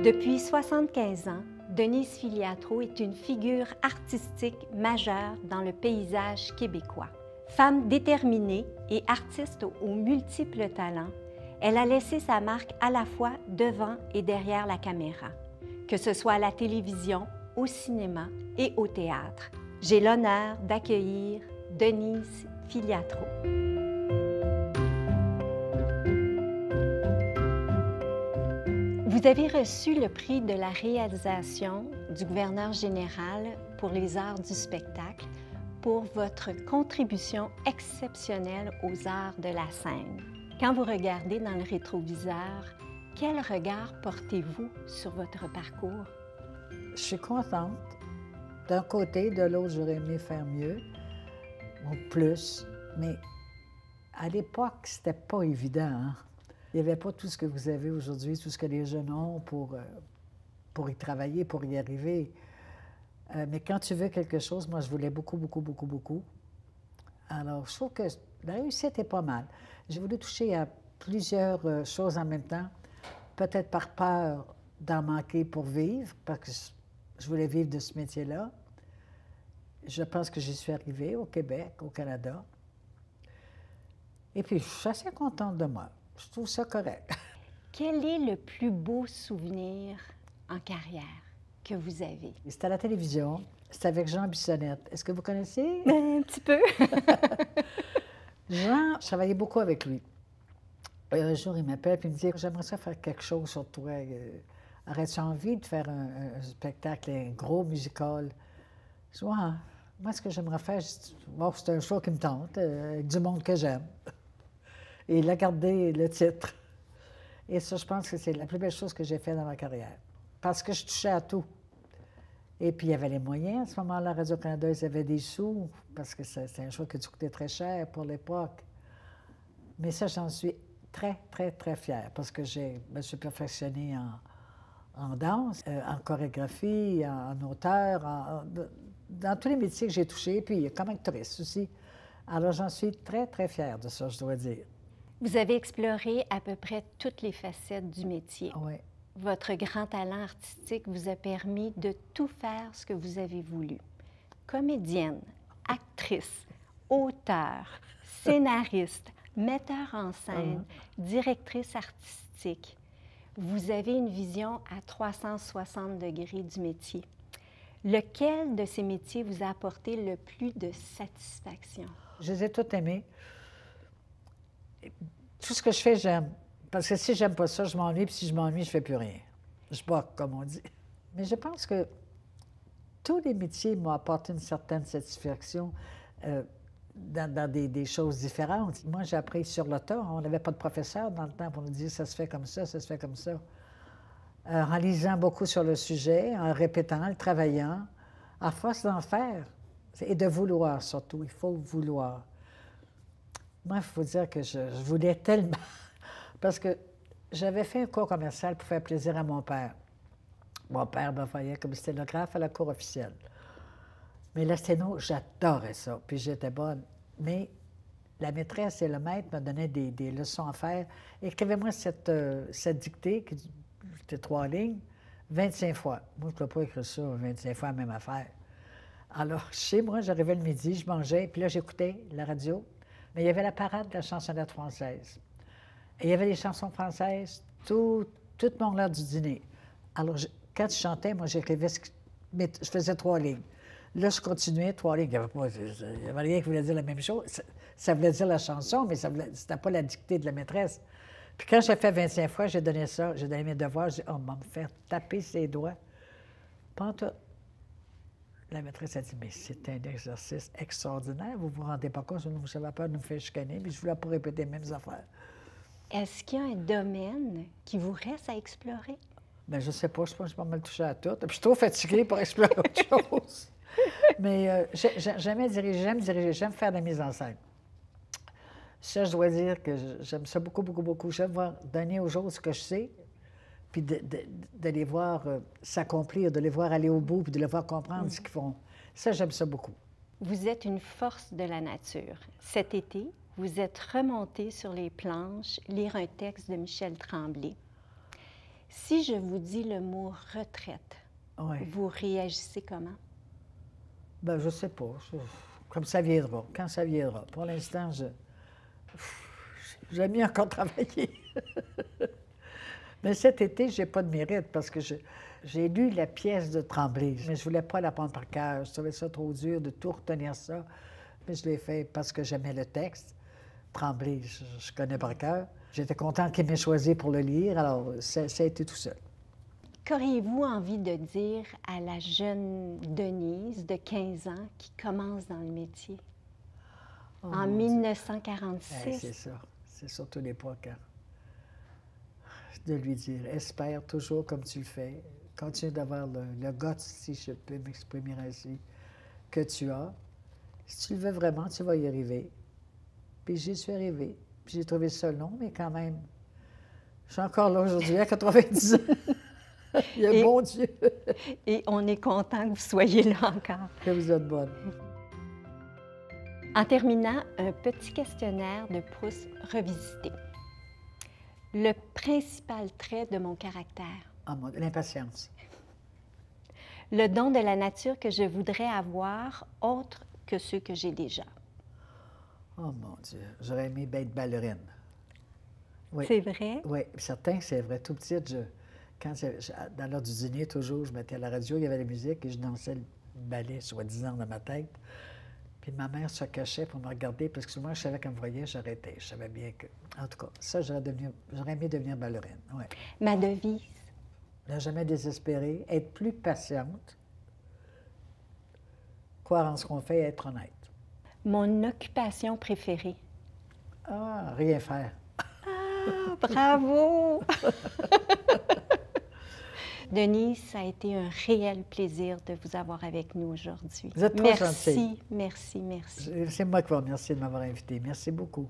Depuis 75 ans, Denise Filiatro est une figure artistique majeure dans le paysage québécois. Femme déterminée et artiste aux multiples talents, elle a laissé sa marque à la fois devant et derrière la caméra, que ce soit à la télévision, au cinéma et au théâtre. J'ai l'honneur d'accueillir Denise Filiatro. Vous avez reçu le prix de la réalisation du gouverneur général pour les arts du spectacle pour votre contribution exceptionnelle aux arts de la scène. Quand vous regardez dans le rétroviseur, quel regard portez-vous sur votre parcours? Je suis contente. D'un côté, de l'autre, j'aurais aimé faire mieux, ou plus, mais à l'époque, c'était pas évident, hein? Il n'y avait pas tout ce que vous avez aujourd'hui, tout ce que les jeunes ont pour y travailler, pour y arriver. Mais quand tu veux quelque chose, moi, je voulais beaucoup, beaucoup, beaucoup, beaucoup. Alors, je trouve que la réussite est pas mal. J'ai voulu toucher à plusieurs choses en même temps, peut-être par peur d'en manquer pour vivre, parce que je voulais vivre de ce métier-là. Je pense que j'y suis arrivée au Québec, au Canada. Et puis, je suis assez contente de moi. Je trouve ça correct. Quel est le plus beau souvenir en carrière que vous avez? C'était à la télévision. C'était avec Jean Bissonnette. Est-ce que vous connaissez? Un petit peu. Jean, je travaillais beaucoup avec lui. Et un jour, il m'appelle et il me dit « J'aimerais ça faire quelque chose sur toi. Aurais-tu envie de faire un spectacle, un gros musical? » Je dis « Ouais, moi, ce que j'aimerais faire, bon, c'est un show qui me tente, avec du monde que j'aime. » Et il a gardé le titre. Et ça, je pense que c'est la plus belle chose que j'ai faite dans ma carrière. Parce que je touchais à tout. Et puis, il y avait les moyens. À ce moment-là, Radio-Canada, ils avaient des sous, parce que c'est un choix qui coûtait très cher pour l'époque. Mais ça, j'en suis très, très, très fière, parce que je me suis perfectionnée en danse, en chorégraphie, en auteur, dans tous les métiers que j'ai touchés, puis comme actrice aussi. Alors, j'en suis très, très fière de ça, je dois dire. Vous avez exploré à peu près toutes les facettes du métier. Oui. Votre grand talent artistique vous a permis de tout faire ce que vous avez voulu. Comédienne, actrice, auteure, scénariste, metteur en scène, directrice artistique. Vous avez une vision à 360 degrés du métier. Lequel de ces métiers vous a apporté le plus de satisfaction? Je les ai toutes aimées. Tout ce que je fais, j'aime. Parce que si j'aime pas ça, je m'ennuie, puis si je m'ennuie, je fais plus rien. Je boque, comme on dit. Mais je pense que tous les métiers m'ont apporté une certaine satisfaction dans des choses différentes. Moi, j'ai appris sur le tas. On n'avait pas de professeur dans le temps pour nous dire « ça se fait comme ça, ça se fait comme ça ». En lisant beaucoup sur le sujet, en répétant, en travaillant, à force d'en faire. Et de vouloir, surtout. Il faut vouloir. Moi, il faut dire que je voulais tellement, parce que j'avais fait un cours commercial pour faire plaisir à mon père. Mon père me voyait comme sténographe à la cour officielle. Mais la sténo, j'adorais ça, puis j'étais bonne. Mais la maîtresse et le maître me donnaient des leçons à faire. Écrivez-moi cette dictée, qui était 3 lignes, 25 fois. Moi, je ne peux pas écrire ça 25 fois la même affaire. Alors, chez moi, j'arrivais le midi, je mangeais, puis là, j'écoutais la radio. Mais il y avait la parade de la chansonnette française. Et il y avait des chansons françaises tout mon l'heure du dîner. Alors, quand je chantais, moi, j'écrivais, je faisais 3 lignes. Là, je continuais 3 lignes. Il n'y avait rien qui voulait dire la même chose. Ça voulait dire la chanson, mais c'était pas la dictée de la maîtresse. Puis quand j'ai fait 25 fois, j'ai donné ça, j'ai donné mes devoirs, j'ai dit « Oh, on va me faire taper ses doigts. » Pantoute. La maîtresse a dit « Mais c'est un exercice extraordinaire, vous ne vous rendez pas compte, vous avez peur de nous faire chicaner, mais je ne voulais pas répéter les mêmes affaires. » Est-ce qu'il y a un domaine qui vous reste à explorer? Bien, je ne sais pas, je pense que je suis pas mal touchée à tout. Puis je suis trop fatiguée pour explorer autre chose. Mais j'aime diriger, j'aime faire de la mise en scène. Ça, je dois dire que j'aime ça beaucoup, beaucoup, beaucoup. J'aime donner aux autres ce que je sais, puis de les voir s'accomplir, de les voir aller au bout, puis de les voir comprendre ce qu'ils font. Ça, j'aime ça beaucoup. Vous êtes une force de la nature. Cet été, vous êtes remonté sur les planches lire un texte de Michel Tremblay. Si je vous dis le mot retraite, Oui. vous réagissez comment? Ben, je sais pas. Comme ça viendra, quand ça viendra. Pour l'instant, j'aime bien encore travailler. Mais cet été, je n'ai pas de mérite parce que j'ai lu la pièce de Tremblay, mais je ne voulais pas l'apprendre par cœur. Je trouvais ça trop dur de tout retenir ça. Mais je l'ai fait parce que j'aimais le texte. Tremblay, je connais par cœur. J'étais contente qu'il m'ait choisi pour le lire, alors ça a été tout seul. Qu'auriez-vous envie de dire à la jeune Denise de 15 ans qui commence dans le métier Oh, en mon Dieu. 1946? C'est ça. C'est surtout l'époque. Hein. De lui dire, espère toujours comme tu le fais. Continue d'avoir le guts, si je peux m'exprimer ainsi, que tu as. Si tu le veux vraiment, tu vas y arriver. Puis j'y suis arrivée. Puis j'ai trouvé ça long, mais quand même, je suis encore là aujourd'hui à 90 ans. Il y a bon Dieu. Et on est content que vous soyez là encore. Que vous êtes bonne. En terminant, un petit questionnaire de Proust revisité. Le principal trait de mon caractère. Ah, l'impatience. Le don de la nature que je voudrais avoir, autre que ceux que j'ai déjà. Oh mon Dieu, j'aurais aimé bien être ballerine. Oui. C'est vrai? Oui, certain que c'est vrai. Tout petite, dans l'heure du dîner, toujours, je mettais à la radio, il y avait la musique et je dansais le ballet, soi-disant, dans ma tête. Puis ma mère se cachait pour me regarder parce que souvent, je savais qu'elle me voyait, j'arrêtais. Je savais bien que... En tout cas, ça, j'aurais aimé devenir ballerine, oui. Ma devise? Ne jamais désespérer, être plus patiente, croire en ce qu'on fait et être honnête. Mon occupation préférée? Ah, rien faire. Ah, bravo! Denise, ça a été un réel plaisir de vous avoir avec nous aujourd'hui. Vous êtes trop gentille. Merci. C'est moi qui vous remercie de m'avoir invité. Merci beaucoup.